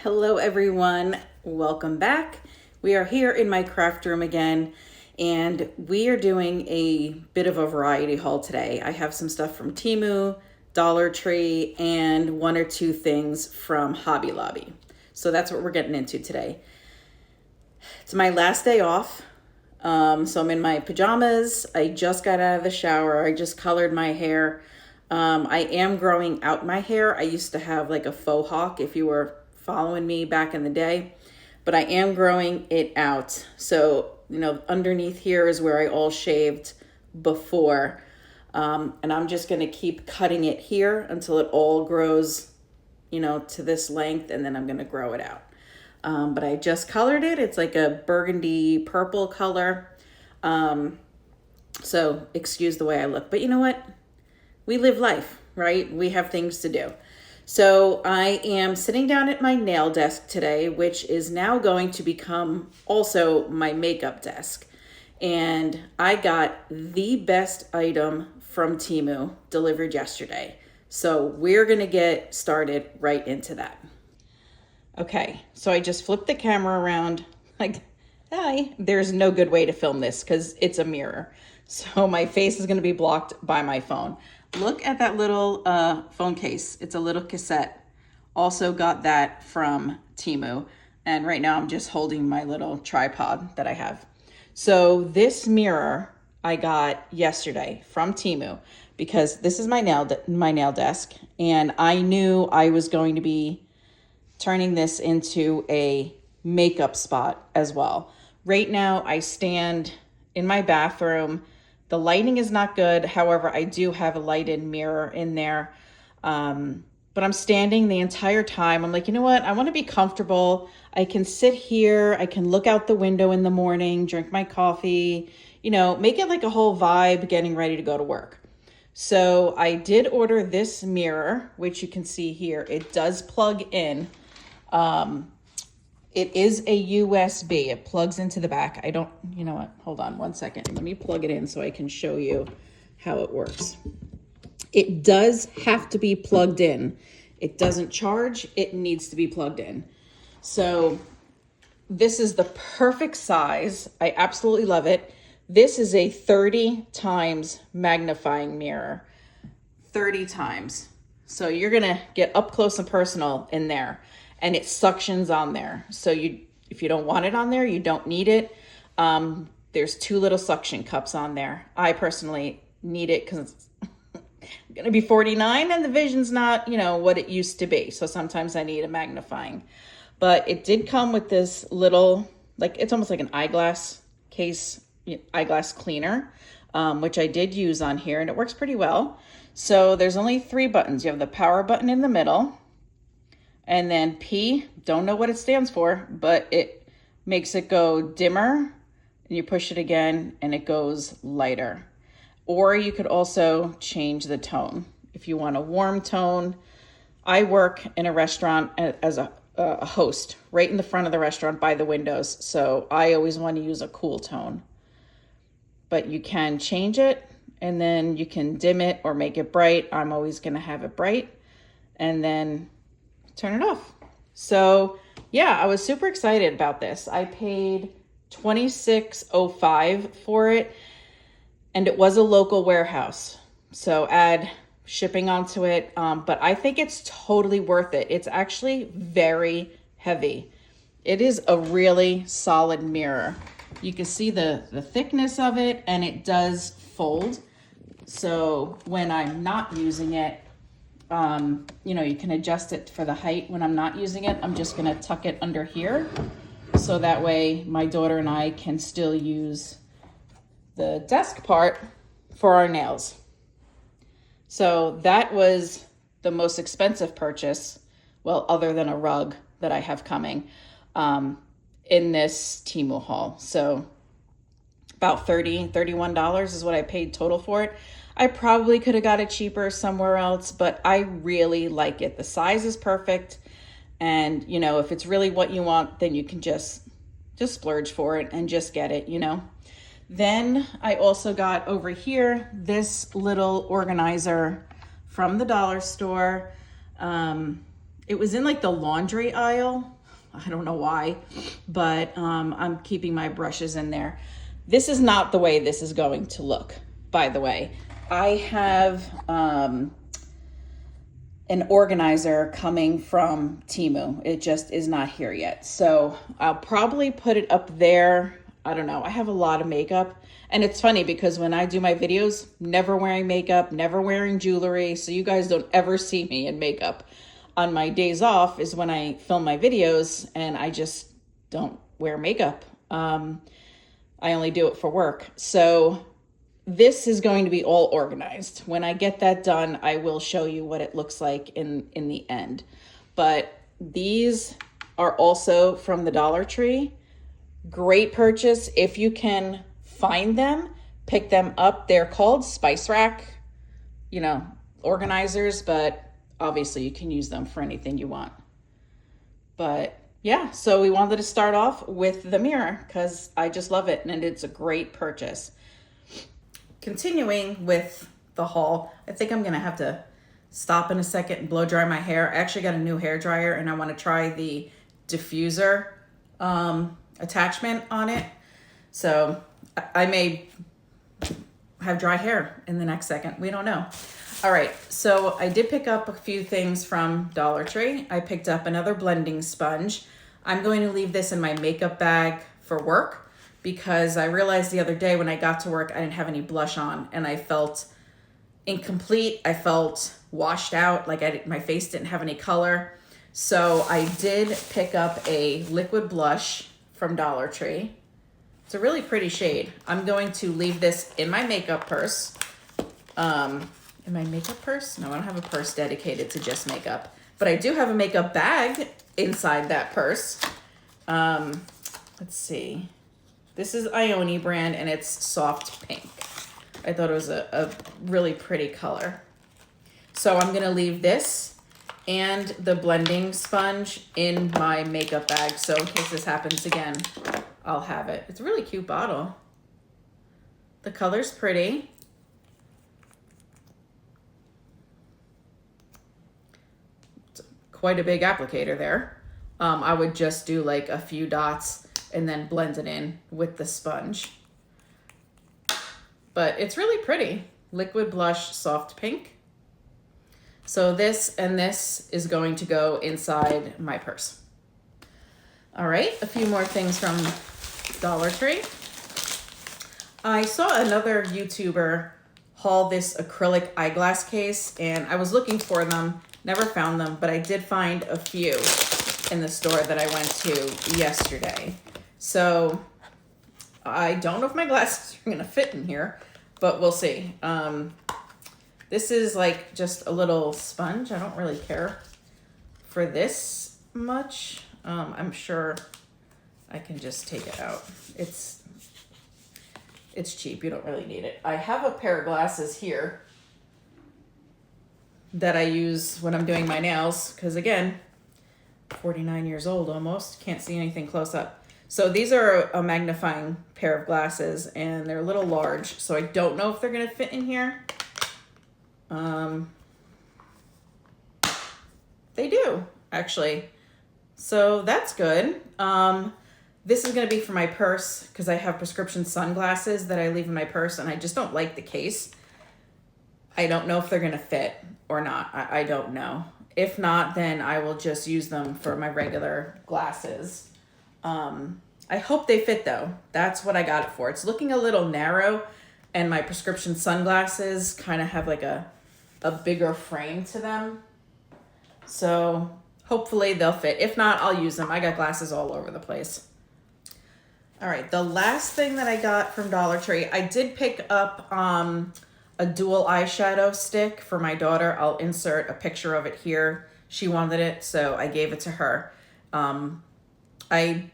Hello everyone, welcome back. We are here in my craft room again, and we are doing a bit of a variety haul today. I have some stuff from Temu, Dollar Tree, and one or two things from Hobby Lobby. So that's what we're getting into today. It's my last day off, so I'm in my pajamas. I just got out of the shower. I just colored my hair. I am growing out my hair. I used to have like a faux hawk, if you were following me back in the day, but I am growing it out. So, underneath here is where I all shaved before. And I'm just going to keep cutting it here until it all grows, to this length, and then I'm going to grow it out. But I just colored it. It's like a burgundy purple color. So excuse the way I look, but you know what? We live life, right? We have things to do. So I am sitting down at my nail desk today, which is now going to become also my makeup desk. And I got the best item from Temu delivered yesterday. So we're going to get started right into that. Okay, so I just flipped the camera around like, hi. There's no good way to film this because it's a mirror. So my face is going to be blocked by my phone. Look at that little phone case. It's a little cassette. Also got that from Temu. And right now I'm just holding my little tripod that I have. So this mirror I got yesterday from Temu because this is my nail desk. And I knew I was going to be turning this into a makeup spot as well. Right now I stand in my bathroom. The lighting is not good. However, I do have a lighted mirror in there. But I'm standing the entire time. I'm like, you know what? I want to be comfortable. I can sit here. I can look out the window in the morning, drink my coffee, make it like a whole vibe getting ready to go to work. So I did order this mirror, which you can see here. It does plug in. It is a USB. It plugs into the back. You know what? Hold on one second. Let me plug it in so I can show you how it works. It does have to be plugged in. It doesn't charge. It needs to be plugged in. So this is the perfect size. I absolutely love it. This is a 30 times magnifying mirror. 30 times. So you're going to get up close and personal in there. And it suctions on there. So if you don't want it on there, you don't need it. There's two little suction cups on there. I personally need it because I'm going to be 49 and the vision's not, what it used to be. So sometimes I need a magnifying. But it did come with this little, it's almost like an eyeglass case, eyeglass cleaner, which I did use on here. And it works pretty well. So there's only 3 buttons. You have the power button in the middle. And then P, don't know what it stands for, but it makes it go dimmer, and you push it again and it goes lighter. Or you could also change the tone. If you want a warm tone, I work in a restaurant as a host right in the front of the restaurant by the windows. So I always want to use a cool tone. But you can change it and then you can dim it or make it bright. I'm always going to have it bright. And then turn it off. So yeah, I was super excited about this. I paid $26.05 for it, and it was a local warehouse. So add shipping onto it. But I think it's totally worth it. It's actually very heavy. It is a really solid mirror. You can see the thickness of it, and it does fold. So when I'm not using it, you can adjust it for the height. When I'm not using it, I'm just going to tuck it under here. So that way my daughter and I can still use the desk part for our nails. So that was the most expensive purchase. Well, other than a rug that I have coming, in this Temu haul. So about $31 is what I paid total for it. I probably could have got it cheaper somewhere else, but I really like it. The size is perfect. And, if it's really what you want, then you can just splurge for it and just get it, Then I also got over here this little organizer from the dollar store. It was in like the laundry aisle. I don't know why, but I'm keeping my brushes in there. This is not the way this is going to look, by the way. I have an organizer coming from Temu. It just is not here yet. So I'll probably put it up there. I don't know. I have a lot of makeup. And it's funny because when I do my videos, never wearing makeup, never wearing jewelry. So you guys don't ever see me in makeup. On my days off is when I film my videos and I just don't wear makeup. I only do it for work. So this is going to be all organized. When I get that done, I will show you what it looks like in the end. But these are also from the Dollar Tree. Great purchase. If you can find them, pick them up. They're called Spice Rack, organizers, but obviously you can use them for anything you want. But yeah, so we wanted to start off with the mirror because I just love it and it's a great purchase. Continuing with the haul, I think I'm gonna have to stop in a second and blow dry my hair. I actually got a new hair dryer and I want to try the diffuser attachment on it. So I may have dry hair in the next second. We don't know. All right, so I did pick up a few things from Dollar Tree. I picked up another blending sponge. I'm going to leave this in my makeup bag for work because I realized the other day when I got to work, I didn't have any blush on and I felt incomplete. I felt washed out, like my face didn't have any color. So I did pick up a liquid blush from Dollar Tree. It's a really pretty shade. I'm going to leave this in my makeup purse. In my makeup purse? No, I don't have a purse dedicated to just makeup, but I do have a makeup bag inside that purse. Let's see. This is Ioni brand and it's soft pink. I thought it was a really pretty color. So I'm gonna leave this and the blending sponge in my makeup bag. So in case this happens again, I'll have it. It's a really cute bottle. The color's pretty. Quite a big applicator there. I would just do like a few dots and then blend it in with the sponge. But it's really pretty. Liquid blush, soft pink. So this and this is going to go inside my purse. All right, a few more things from Dollar Tree. I saw another YouTuber haul this acrylic eyeglass case and I was looking for them. Never found them, but I did find a few in the store that I went to yesterday. So I don't know if my glasses are gonna fit in here, but we'll see. This is like just a little sponge. I don't really care for this much. I'm sure I can just take it out. It's cheap, you don't really need it. I have a pair of glasses here that I use when I'm doing my nails, because again, 49 years old almost, can't see anything close up. So these are a magnifying pair of glasses and they're a little large, so I don't know if they're gonna fit in here. They do, actually. So that's good. This is gonna be for my purse because I have prescription sunglasses that I leave in my purse and I just don't like the case. I don't know if they're gonna fit or not. I don't know. If not, then I will just use them for my regular glasses. I hope they fit though. That's what I got it for. It's looking a little narrow and my prescription sunglasses kind of have like a bigger frame to them. So hopefully they'll fit. If not, I'll use them. I got glasses all over the place. All right, the last thing that I got from Dollar Tree, I did pick up a dual eyeshadow stick for my daughter. I'll insert a picture of it here. She wanted it, so I gave it to her. I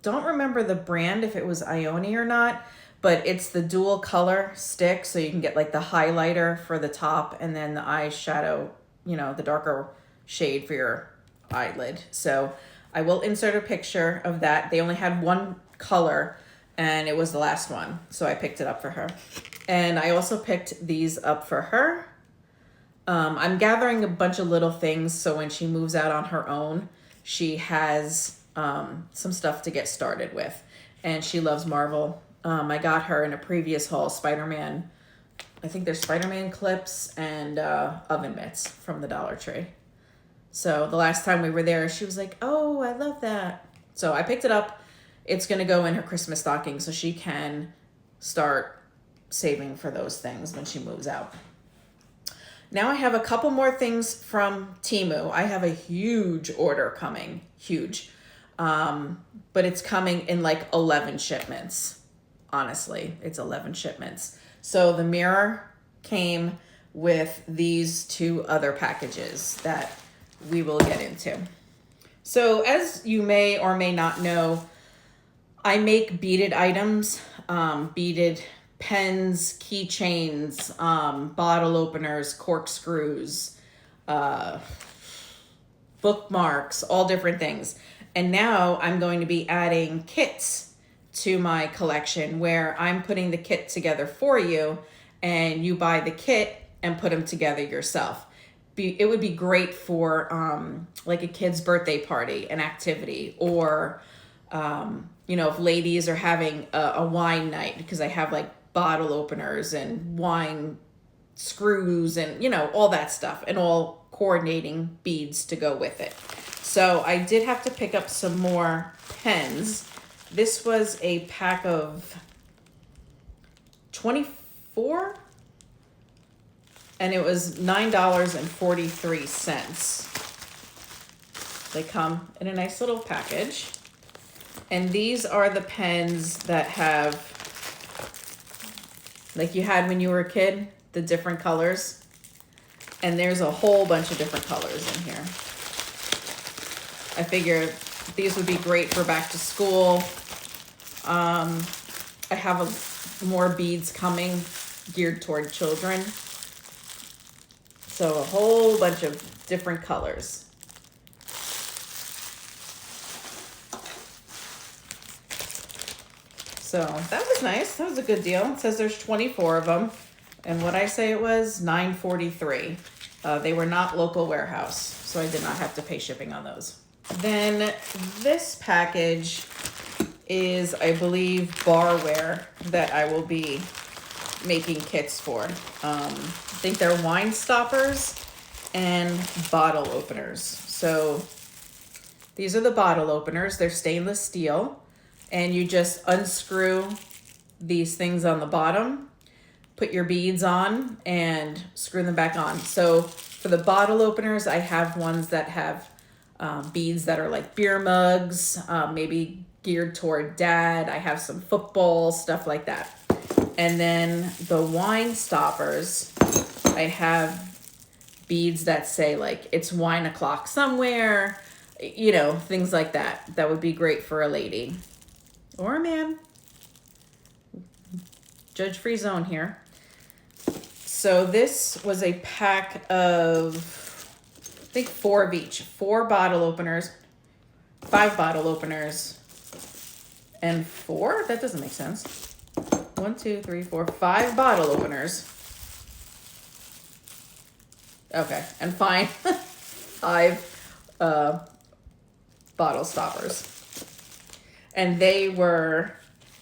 don't remember the brand, if it was Ioni or not, but it's the dual color stick, so you can get like the highlighter for the top and then the eyeshadow, the darker shade for your eyelid. So I will insert a picture of that. They only had one color and it was the last one, so I picked it up for her. And I also picked these up for her. I'm gathering a bunch of little things so when she moves out on her own, she has some stuff to get started with. And she loves Marvel. I got her in a previous haul Spider-Man. I think there's Spider-Man clips and oven mitts from the Dollar Tree. So the last time we were there, she was like, oh, I love that. So I picked it up. It's going to go in her Christmas stocking so she can start saving for those things when she moves out. Now I have a couple more things from Temu. I have a huge order coming, huge. But it's coming in like 11 shipments. Honestly, it's 11 shipments. So the mirror came with these 2 other packages that we will get into. So as you may or may not know, I make beaded items, beaded pens, keychains, bottle openers, corkscrews, bookmarks, all different things. And now I'm going to be adding kits to my collection where I'm putting the kit together for you and you buy the kit and put them together yourself. It would be great for like a kid's birthday party, an activity, or if ladies are having a wine night, because I have like bottle openers and wine screws and all that stuff and all coordinating beads to go with it. So I did have to pick up some more pens. This was a pack of 24 and it was $9.43. They come in a nice little package. And these are the pens that have, like you had when you were a kid, the different colors. And there's a whole bunch of different colors in here. I figured these would be great for back to school. I have more beads coming geared toward children. So a whole bunch of different colors. So that was nice. That was a good deal. It says there's 24 of them. And what I say it was $9.43. They were not local warehouse, so I did not have to pay shipping on those. Then this package is, I believe, barware that I will be making kits for. I think they're wine stoppers and bottle openers. So these are the bottle openers. They're stainless steel. And you just unscrew these things on the bottom, put your beads on, and screw them back on. So for the bottle openers, I have ones that have beads that are like beer mugs, maybe geared toward dad. I have some football, stuff like that. And then the wine stoppers, I have beads that say like it's wine o'clock somewhere, things like that. That would be great for a lady. Or a man. Judge-free zone here. So this was a pack of, I think 4 of each. 4 bottle openers, 5 bottle openers, and 4? That doesn't make sense. 1, 2, 3, 4, 5 bottle openers. Okay, and 5 bottle stoppers. And they were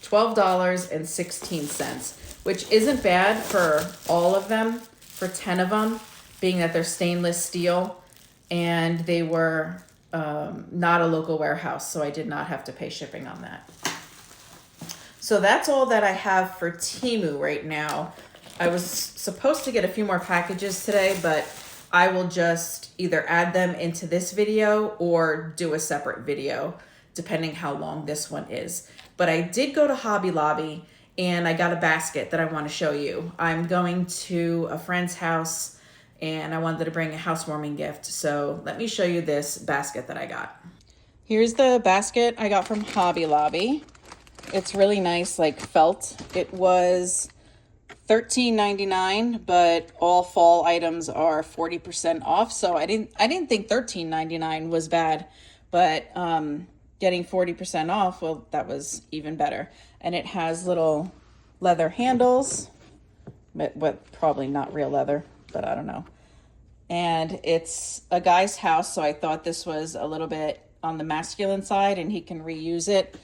$12.16, which isn't bad for all of them, for 10 of them, being that they're stainless steel, and they were not a local warehouse, so I did not have to pay shipping on that. So that's all that I have for Temu right now. I was supposed to get a few more packages today, but I will just either add them into this video or do a separate video, depending how long this one is. But I did go to Hobby Lobby and I got a basket that I want to show you. I'm going to a friend's house and I wanted to bring a housewarming gift. So let me show you this basket that I got. Here's the basket I got from Hobby Lobby. It's really nice, like felt. It was $13.99, but all fall items are 40% off. So I didn't think $13.99 was bad, but getting 40% off, well, that was even better. And it has little leather handles, but probably not real leather, but I don't know. and it's a guy's house, so I thought this was a little bit on the masculine side and he can reuse it.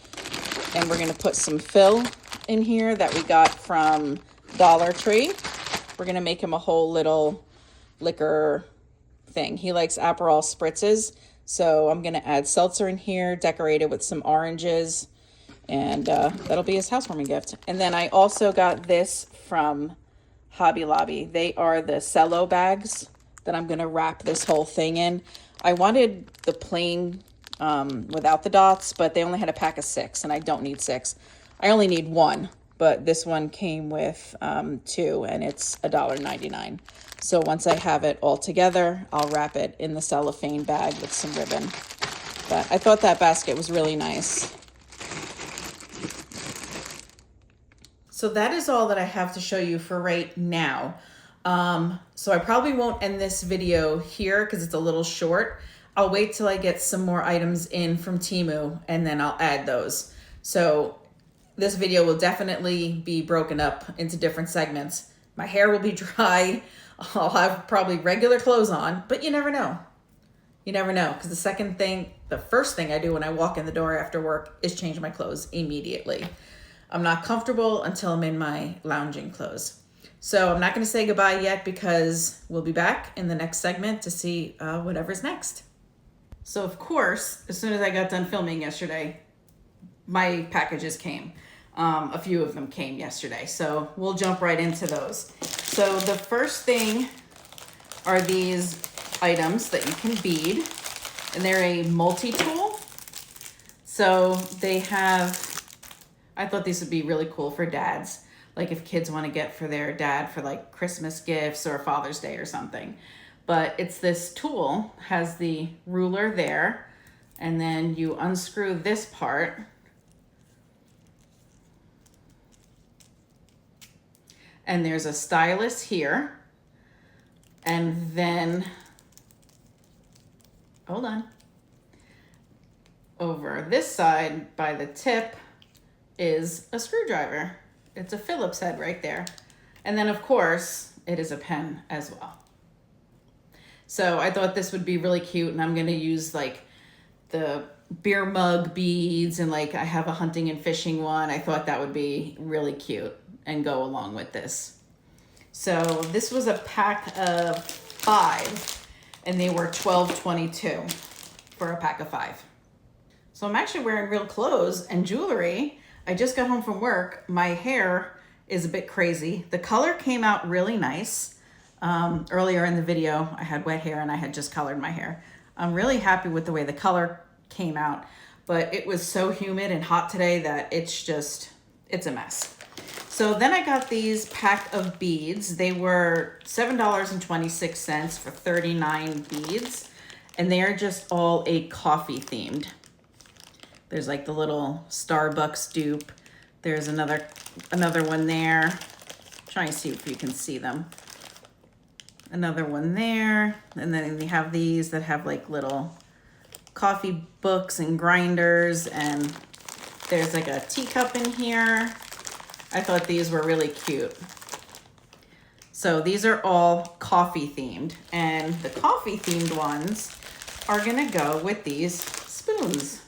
And we're gonna put some fill in here that we got from Dollar Tree. We're gonna make him a whole little liquor thing. He likes Aperol spritzes, so I'm gonna add seltzer in here, decorate it with some oranges, and that'll be his housewarming gift. And then I also got this from Hobby Lobby. They are the cello bags that I'm gonna wrap this whole thing in. I wanted the plain without the dots, but they only had a pack of 6 and I don't need 6. I only need 1, but this one came with 2 and it's $1.99. So once I have it all together, I'll wrap it in the cellophane bag with some ribbon. But I thought that basket was really nice. So that is all that I have to show you for right now. So I probably won't end this video here because it's a little short. I'll wait till I get some more items in from Temu and then I'll add those. So this video will definitely be broken up into different segments. My hair will be dry. I'll have probably regular clothes on, but you never know. You never know, because the first thing I do when I walk in the door after work is change my clothes immediately. I'm not comfortable until I'm in my lounging clothes. So I'm not going to say goodbye yet because we'll be back in the next segment to see whatever's next. So of course, as soon as I got done filming yesterday, my packages came. A few of them came yesterday, so we'll jump right into those. So the first thing are these items that you can bead, and they're a multi-tool. So they have, I thought these would be really cool for dads, like if kids want to get for their dad for like Christmas gifts or Father's Day or something. But it's this tool, has the ruler there, and then you unscrew this part. And there's a stylus here. And then, hold on. Over this side by the tip is a screwdriver. It's a Phillips head right there. And then of course, it is a pen as well. So I thought this would be really cute, and I'm gonna use like the beer mug beads, and like I have a hunting and fishing one. I thought that would be really cute and go along with this. So this was a pack of 5 and they were $12.22 for a pack of 5. So I'm actually wearing real clothes and jewelry. I just got home from work. My hair is a bit crazy. The color came out really nice. Earlier in the video, I had wet hair and I had just colored my hair. I'm really happy with the way the color came out, but it was so humid and hot today that it's a mess. So then I got these pack of beads. They were $7.26 for 39 beads, and they are just all a coffee themed. There's like the little Starbucks dupe. There's another one there. Try and see if you can see them. Another one there. And then you have these that have like little coffee books and grinders, and there's like a teacup in here. I thought these were really cute. So these are all coffee themed, and the coffee themed ones are gonna go with these spoons.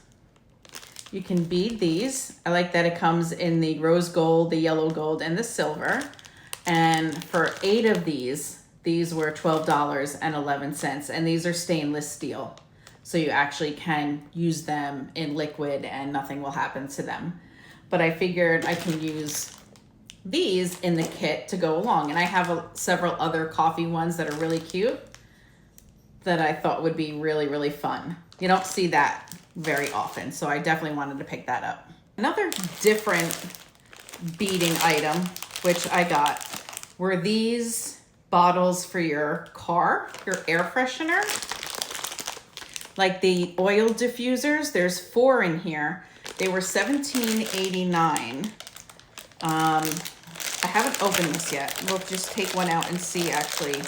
You can bead these. I like that it comes in the rose gold, the yellow gold, and the silver. And for 8 of these were $12.11, and these are stainless steel. So you actually can use them in liquid and nothing will happen to them. But I figured I can use these in the kit to go along. And I have several other coffee ones that are really cute that I thought would be really, really fun. You don't see that very often, so I definitely wanted to pick that up. Another different beading item, which I got, were these bottles for your car, your air freshener. Like the oil diffusers, there's 4 in here. They were $17.89. I haven't opened this yet. We'll just take one out and see actually.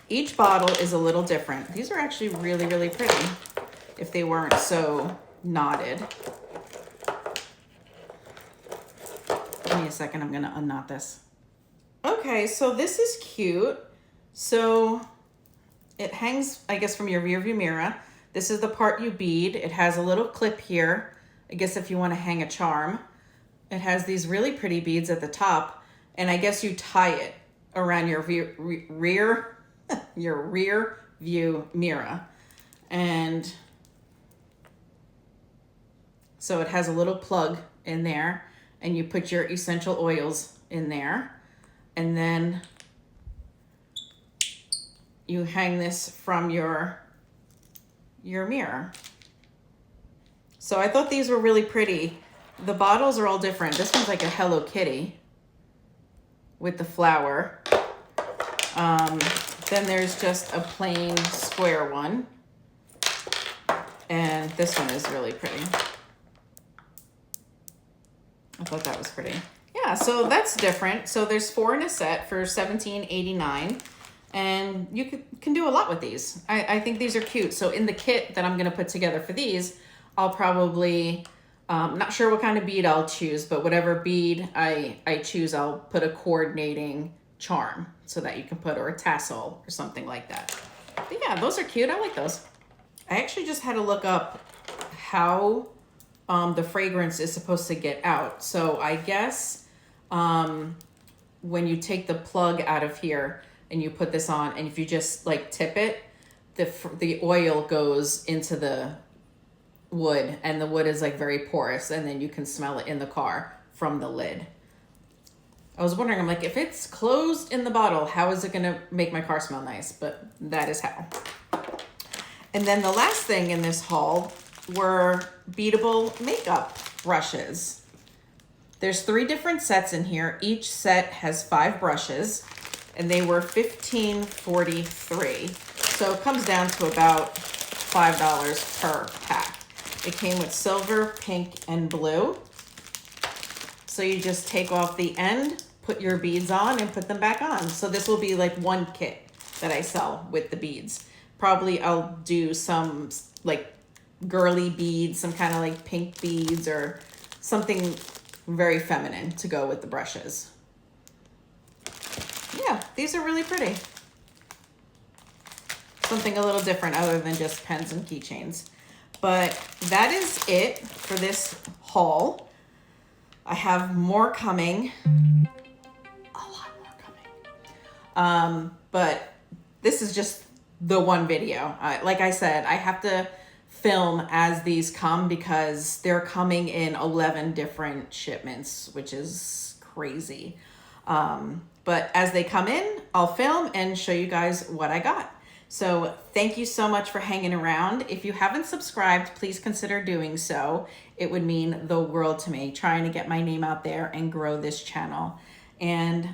Each bottle is a little different. These are actually really, really pretty if they weren't so knotted. Give me a second, I'm gonna unknot this. Okay, so this is cute. So it hangs, I guess, from your rear view mirror. This is the part you bead. It has a little clip here, I guess if you want to hang a charm. It has these really pretty beads at the top, and I guess you tie it around your rear your rear view mirror. And so it has a little plug in there, and you put your essential oils in there, and then you hang this from your mirror. So I thought these were really pretty. The bottles are all different. This one's like a Hello Kitty with the flower. Then there's just a plain square one. And this one is really pretty. I thought that was pretty. Yeah, so that's different. So there's 4 in a set for $17.89. And you can do a lot with these. I think these are cute. So in the kit that I'm gonna put together for these, I'll probably, not sure what kind of bead I'll choose, but whatever bead I choose, I'll put a coordinating charm so that you can put, or a tassel or something like that. But yeah, those are cute. I like those. I actually just had to look up how the fragrance is supposed to get out. So I guess when you take the plug out of here and you put this on, and if you just like tip it, the oil goes into the wood, and the wood is like very porous, and then you can smell it in the car from the lid. I was wondering, I'm like, if it's closed in the bottle, how is it gonna make my car smell nice? But that is how. And then the last thing in this haul were beadable makeup brushes. There's 3 different sets in here. Each set has 5 brushes, and they were $15.43. So it comes down to about $5 per pack. It came with silver, pink, and blue. So you just take off the end, put your beads on, and put them back on. So this will be like one kit that I sell with the beads. Probably I'll do some like girly beads, some kind of like pink beads, or something very feminine to go with the brushes. Yeah, these are really pretty. Something a little different other than just pens and keychains. But that is it for this haul. I have more coming. A lot more coming. But this is just the one video. Like I said, I have to film as these come because they're coming in 11 different shipments, which is crazy. But as they come in, I'll film and show you guys what I got. So thank you so much for hanging around. If you haven't subscribed, please consider doing so. It would mean the world to me, trying to get my name out there and grow this channel. And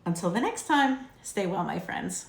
until the next time, stay well, my friends.